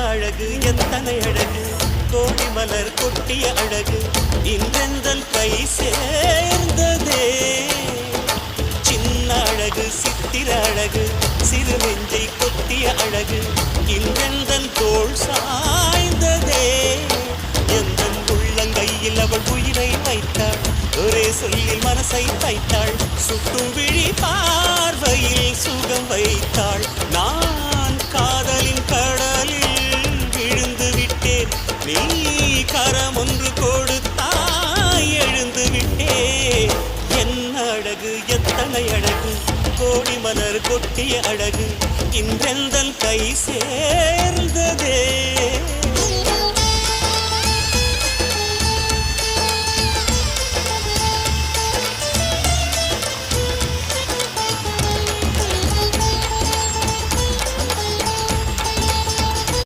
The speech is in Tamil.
அழகு எத்தனை அழகு கோடி மலர் கொட்டிய அழகு இன்றெந்தல் கை சேர்ந்ததே சின்ன அழகு சித்திர அழகு சிறு நெஞ்சை கொத்திய அழகு இன்றெந்தல் தோள் சாய்ந்ததே எந்தன் உள்ளங்கையில் அவள் உயிரை வைத்தாள் ஒரே சொல்லில் மனசை வைத்தாள் சுட்டும் விழி பார்வையில் சுகம் வைத்தாள் நான் காதலின் கடலில் விழுந்து விட்டேன் நீ கரம் ஒன்று கொடுத்தாய் எழுந்து விட்டேன் என்ன அழகு எத்தனை அழகு கோடி மலர் கொட்டிய அழகு இன்றெந்தன் கை சேர்ந்ததே